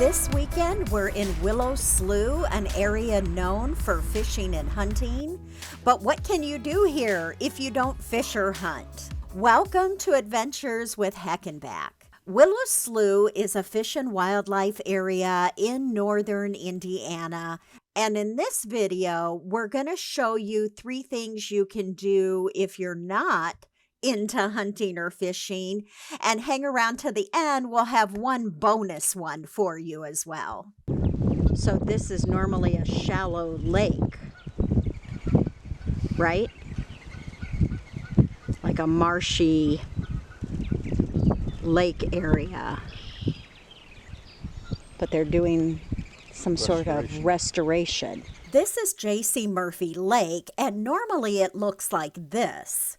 This weekend, we're in Willow Slough, an area known for fishing and hunting. But what can you do here if you don't fish or hunt? Welcome to Adventures with Heckenback. Willow Slough is a fish and wildlife area in northern Indiana. And in this video, we're going to show you 3 things you can do if you're not into hunting or fishing, and hang around to the end. We'll have one bonus one for you as well. So this is normally a shallow lake, right? Like a marshy lake area. But they're doing some sort of restoration. This is J.C. Murphy Lake, and normally it looks like this.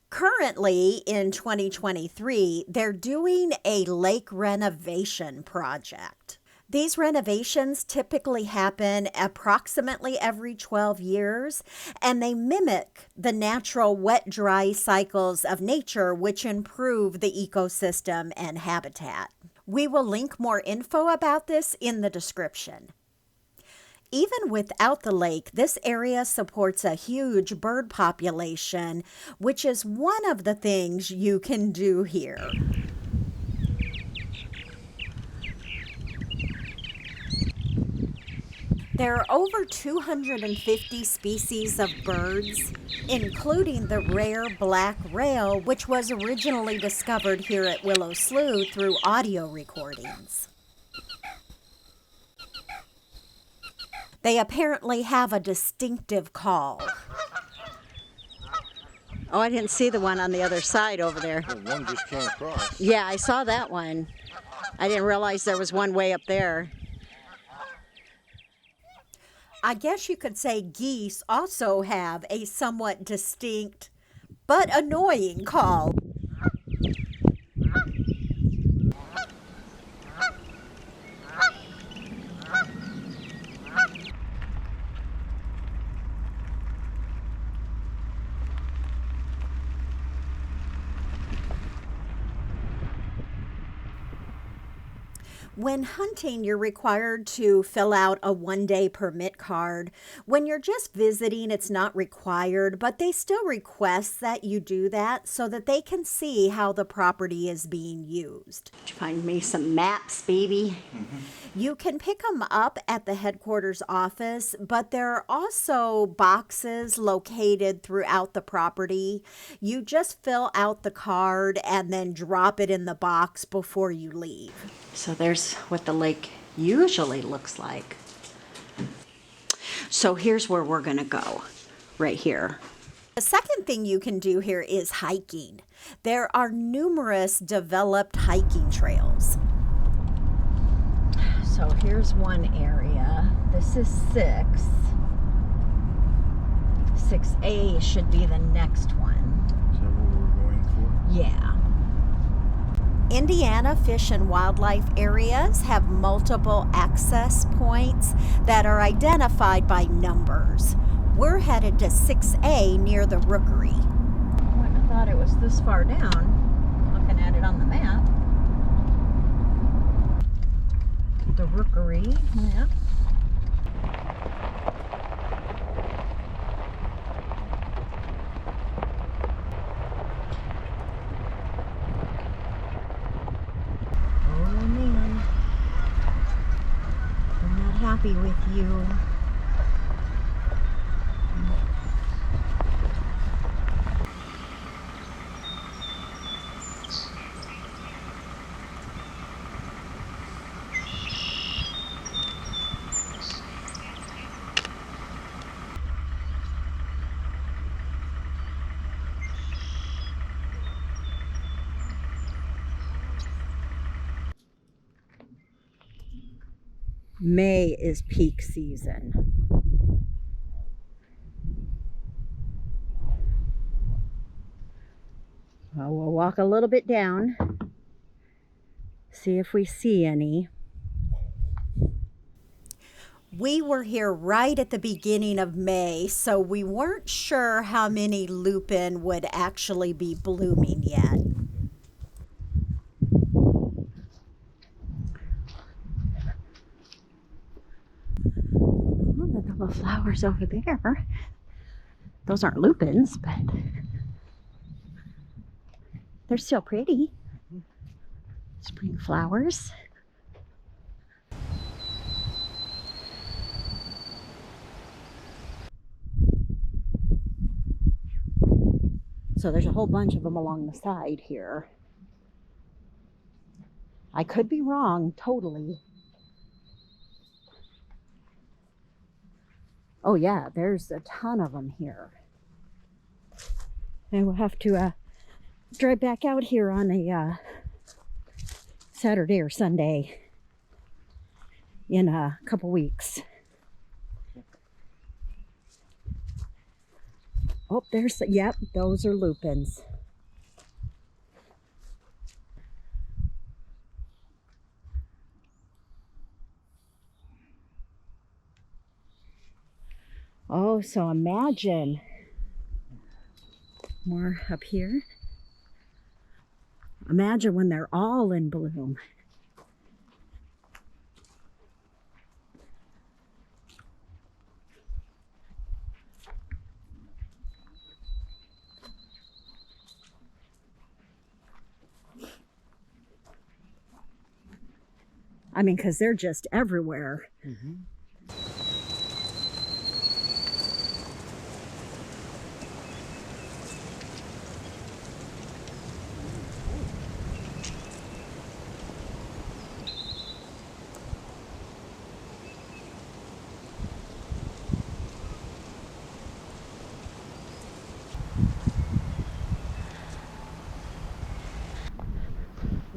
Currently, in 2023, they're doing a lake renovation project. These renovations typically happen approximately every 12 years, and they mimic the natural wet-dry cycles of nature, which improve the ecosystem and habitat. We will link more info about this in the description. Even without the lake, this area supports a huge bird population, which is one of the things you can do here. There are over 250 species of birds, including the rare black rail, which was originally discovered here at Willow Slough through audio recordings. They apparently have a distinctive call. Oh, I didn't see the one on the other side over there. Well, one just came across. Yeah, I saw that one. I didn't realize there was one way up there. I guess you could say geese also have a somewhat distinct but annoying call. When hunting, you're required to fill out a 1-day permit card. When you're just visiting, it's not required, but they still request that you do that so that they can see how the property is being used. Did you find me some maps, baby? Mm-hmm. You can pick them up at the headquarters office, but there are also boxes located throughout the property. You just fill out the card and then drop it in the box before you leave. So there's what the lake usually looks like. So here's where we're going to go, right here. The second thing you can do here is hiking. There are numerous developed hiking trails. So here's one area. This is 6. 6A should be the next one. Is that what we're going for? Yeah. Indiana fish and wildlife areas have multiple access points that are identified by numbers. We're headed to 6A near the rookery. I wouldn't have thought it was this far down, looking at it on the map. The rookery, yeah. Happy with you. May is peak season. Well, we'll walk a little bit down, see if we see any. We were here right at the beginning of May, so we weren't sure how many lupin would actually be blooming yet. Little flowers over there. Those aren't lupins, but they're still pretty. Spring flowers. So there's a whole bunch of them along the side here. I could be wrong, totally. Oh yeah, there's a ton of them here. And we'll have to drive back out here on a Saturday or Sunday in a couple weeks. Oh, there's, yep, those are lupins. Oh, so imagine more up here. Imagine when they're all in bloom. I mean, because they're just everywhere. Mm-hmm.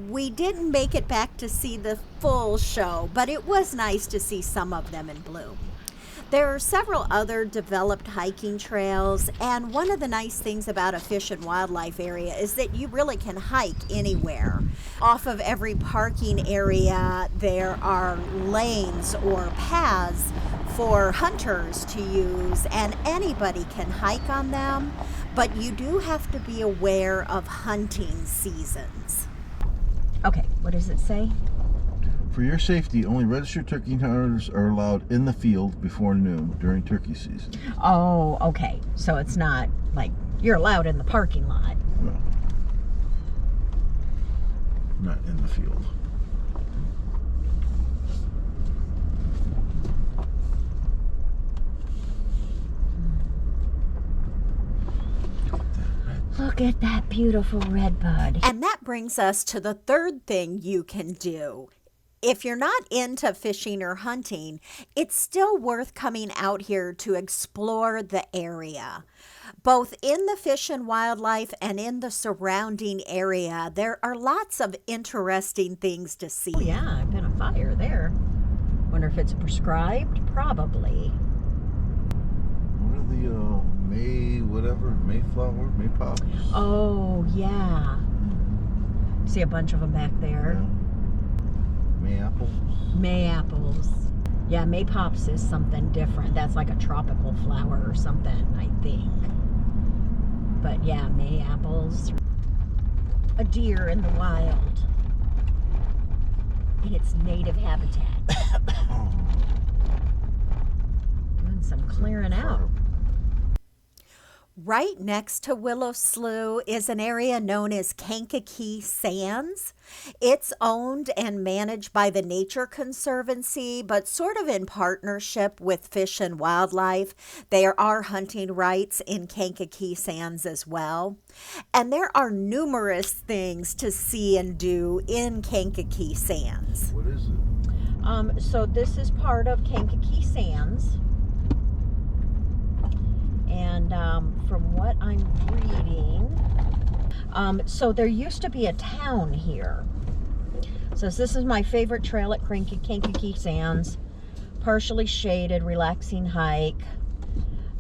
We didn't make it back to see the full show, but it was nice to see some of them in bloom. There are several other developed hiking trails, and one of the nice things about a fish and wildlife area is that you really can hike anywhere. Off of every parking area, there are lanes or paths for hunters to use, and anybody can hike on them, but you do have to be aware of hunting seasons. Okay, what does it say? For your safety, only registered turkey hunters are allowed in the field before noon during turkey season. Oh, okay. So it's not like you're allowed in the parking lot. No. Not in the field. Look at that beautiful red bud. And that brings us to the third thing you can do. If you're not into fishing or hunting, it's still worth coming out here to explore the area. Both in the fish and wildlife and in the surrounding area, there are lots of interesting things to see. Oh yeah, I've been a fire there. Wonder if it's prescribed? Probably. What are the Mayflower, Maypops? Oh, yeah. See a bunch of them back there. Yeah. Mayapples. Mayapples. Yeah, maypops is something different. That's like a tropical flower or something, I think. But yeah, mayapples. A deer in the wild. In its native habitat. Doing some clearing out. Right next to Willow Slough is an area known as Kankakee Sands. It's owned and managed by the Nature Conservancy, but sort of in partnership with Fish and Wildlife. There are hunting rights in Kankakee Sands as well. And there are numerous things to see and do in Kankakee Sands. What is it? So this is part of Kankakee Sands. And from what I'm reading, so there used to be a town here. So this is my favorite trail at Kankakee Sands. Partially shaded, relaxing hike.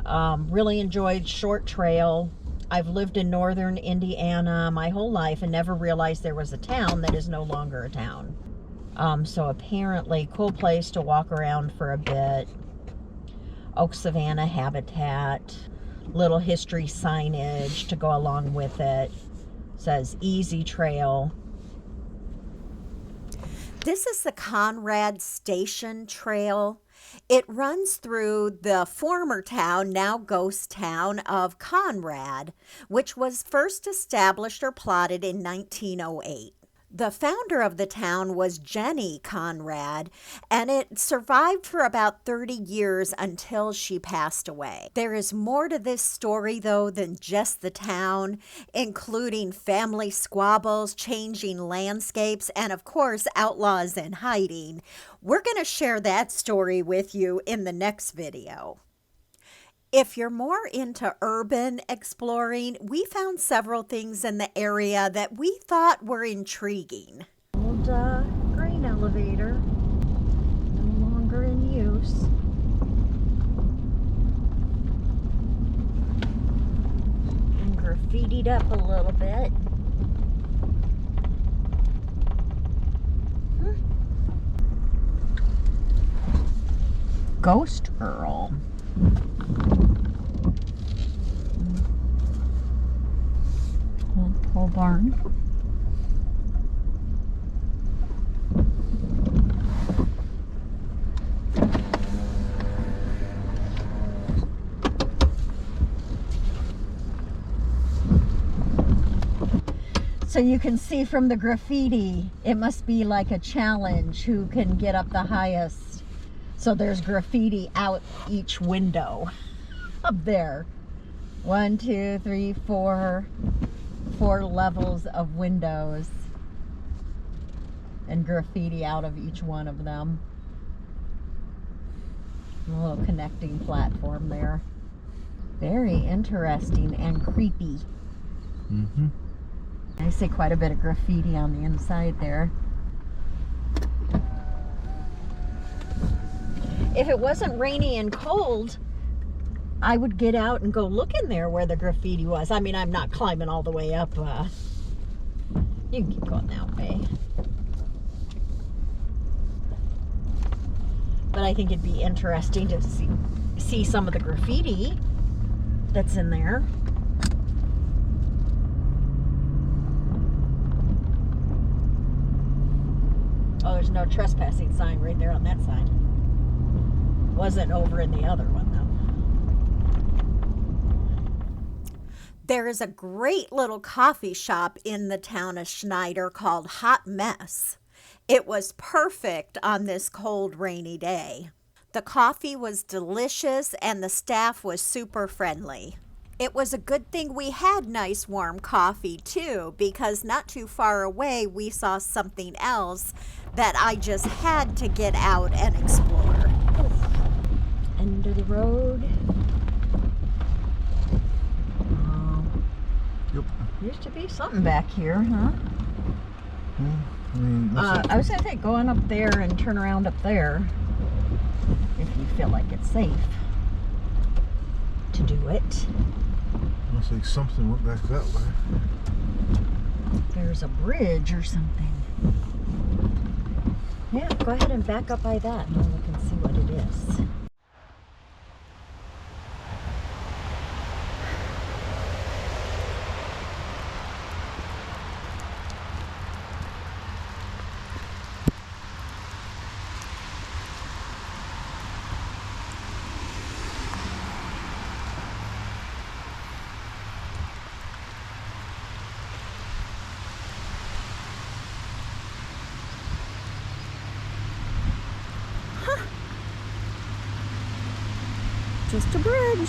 Really enjoyed short trail. I've lived in northern Indiana my whole life and never realized there was a town that is no longer a town. So apparently, cool place to walk around for a bit. Oak savanna habitat, little history signage to go along with it. Says easy trail. This is the Conrad Station Trail. It runs through the former town, now ghost town, of Conrad, which was first established or plotted in 1908. The founder of the town was Jenny Conrad, and it survived for about 30 years until she passed away. There is more to this story, though, than just the town, including family squabbles, changing landscapes, and of course, outlaws in hiding. We're going to share that story with you in the next video. If you're more into urban exploring, we found several things in the area that we thought were intriguing. Old grain elevator, no longer in use. And graffitied up a little bit. Ghost Girl. Old pole barn. So you can see from the graffiti, it must be like a challenge who can get up the highest. So there's graffiti out each window up there. 1, 2, 3, 4 levels of windows and graffiti out of each one of them. A little connecting platform there. Very interesting and creepy. Mm-hmm. I see quite a bit of graffiti on the inside there. If it wasn't rainy and cold, I would get out and go look in there where the graffiti was. I mean, I'm not climbing all the way up. You can keep going that way. But I think it'd be interesting to see some of the graffiti that's in there. Oh, there's no trespassing sign right there on that side. Wasn't over in the other one, though. There is a great little coffee shop in the town of Schneider called Hot Mess. It was perfect on this cold, rainy day. The coffee was delicious and the staff was super friendly. It was a good thing we had nice warm coffee too, because not too far away we saw something else that I just had to get out and explore. End of the road. Yep. Used to be something back here, huh? I mean, I was going to say, go on up there and turn around up there if you feel like it's safe to do it. looks like something went back that way. There's a bridge or something. Yeah, go ahead and back up by that and we'll look and see what it is. Just a bridge.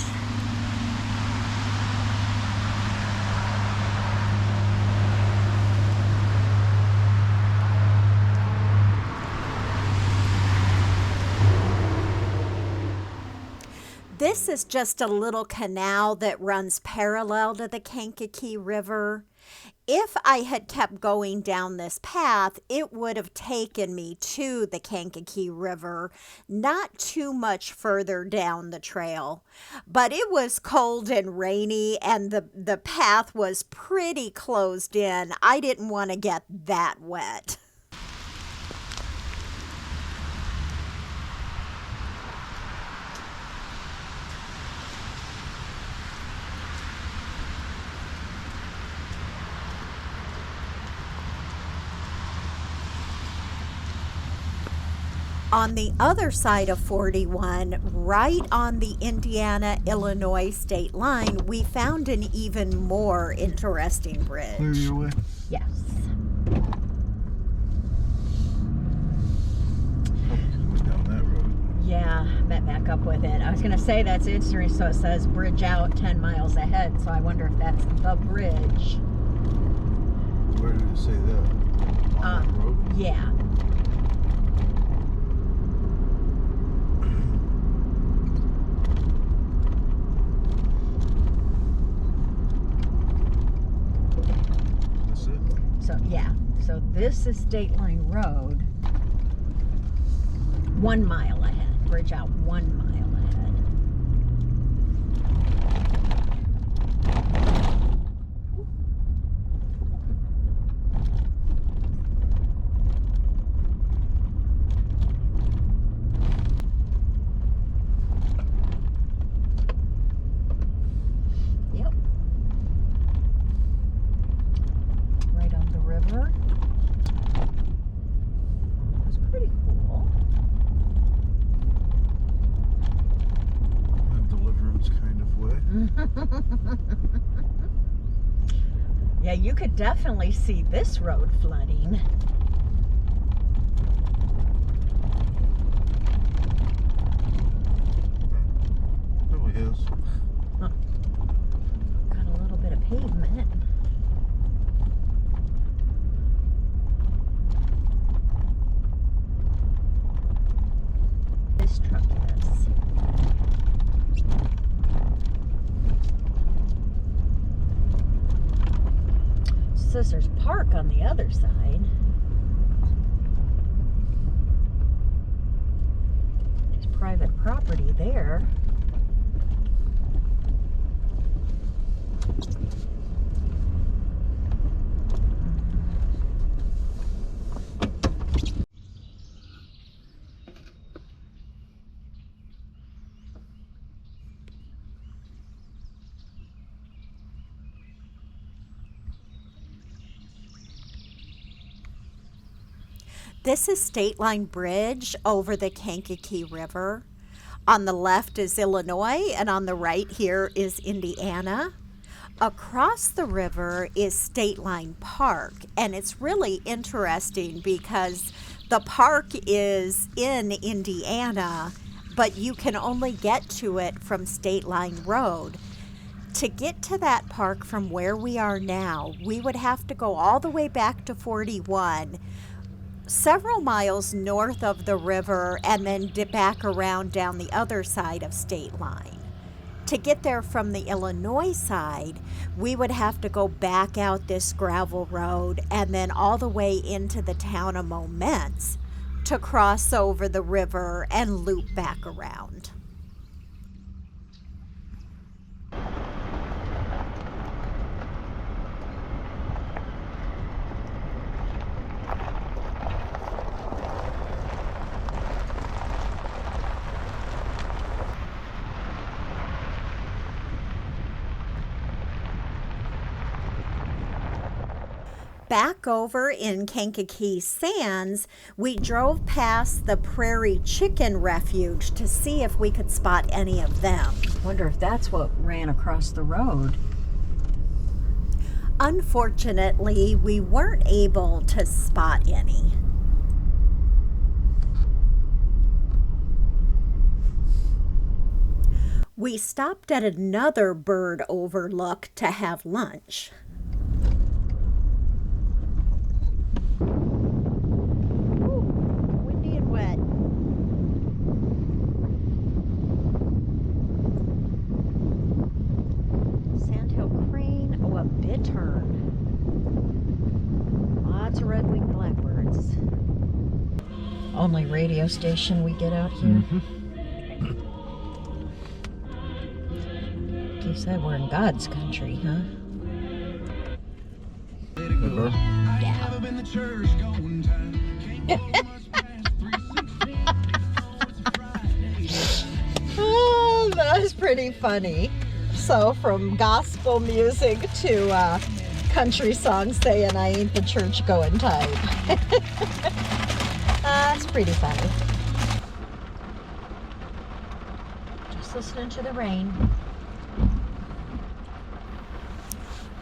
This is just a little canal that runs parallel to the Kankakee River. If I had kept going down this path, it would have taken me to the Kankakee River, not too much further down the trail. But it was cold and rainy, and the path was pretty closed in. I didn't want to get that wet. On the other side of 41, right on the Indiana-Illinois state line, we found an even more interesting bridge. Clear your way. Yes. Down that road. Yeah, met back up with it. I was going to say that's interesting, so it says bridge out 10 miles ahead, so I wonder if that's the bridge. Where did it say that? On that road? Yeah. That's it? So, yeah. So this is State Line Road. 1 mile ahead. Bridge out 1 mile ahead. Yep. Right on the river. That's pretty cool. Deliverance kind of way. Yeah, you could definitely see this road flooding. Probably is. Huh. Got a little bit of pavement. This truck is. There's Park on the other side. There's private property there. This is State Line Bridge over the Kankakee River. On the left is Illinois, and on the right here is Indiana. Across the river is State Line Park, and it's really interesting because the park is in Indiana, but you can only get to it from State Line Road. To get to that park from where we are now, we would have to go all the way back to 41, several miles north of the river, and then dip back around down the other side of State Line. To get there from the Illinois side, we would have to go back out this gravel road and then all the way into the town of Moments to cross over the river and loop back around. Back over in Kankakee Sands, we drove past the Prairie Chicken Refuge to see if we could spot any of them. Wonder if that's what ran across the road. Unfortunately, we weren't able to spot any. We stopped at another bird overlook to have lunch. Lots of red-winged blackbirds. Only radio station we get out here. You said we're in God's country, huh? Yeah. Oh, that's pretty funny. So from gospel music to country songs saying I ain't the church going type. That's pretty funny. listening to the rain.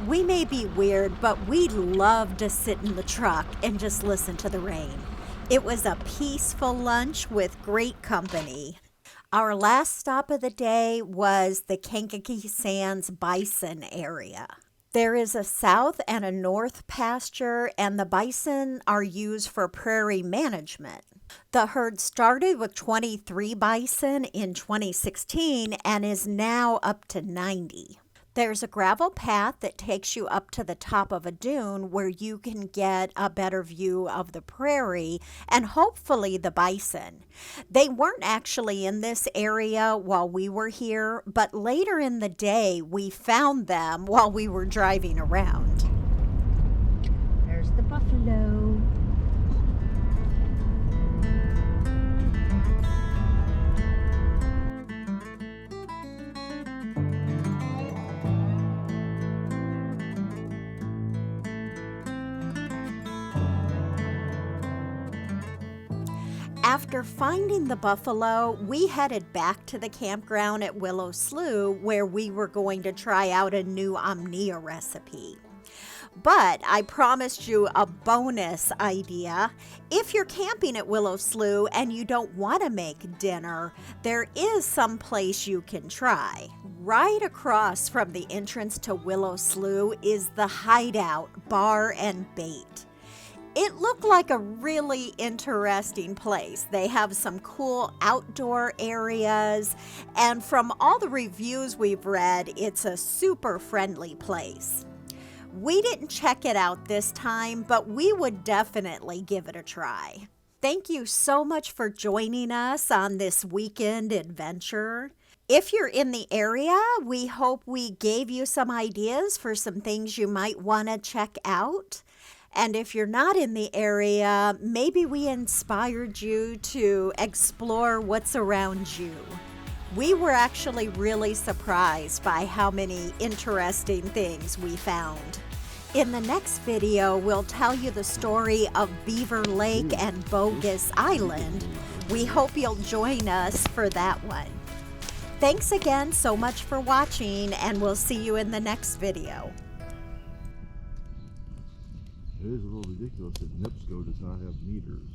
We may be weird, but we love to sit in the truck and just listen to the rain. It was a peaceful lunch with great company. Our last stop of the day was the Kankakee Sands bison area. There is a south and a north pasture, and the bison are used for prairie management. The herd started with 23 bison in 2016 and is now up to 90. There's a gravel path that takes you up to the top of a dune where you can get a better view of the prairie and hopefully the bison. They weren't actually in this area while we were here, but later in the day we found them while we were driving around. There's the buffalo. After finding the buffalo, we headed back to the campground at Willow Slough where we were going to try out a new omnia recipe. But I promised you a bonus idea. If you're camping at Willow Slough and you don't want to make dinner, there is some place you can try. Right across from the entrance to Willow Slough is the Hideout Bar and Bait. It looked like a really interesting place. They have some cool outdoor areas, and from all the reviews we've read, it's a super friendly place. We didn't check it out this time, but we would definitely give it a try. Thank you so much for joining us on this weekend adventure. If you're in the area, we hope we gave you some ideas for some things you might want to check out. And if you're not in the area, maybe we inspired you to explore what's around you. We were actually really surprised by how many interesting things we found. In the next video, we'll tell you the story of Beaver Lake and Bogus Island. We hope you'll join us for that one. Thanks again so much for watching, and we'll see you in the next video. It is a little ridiculous that NIPSCO does not have meters.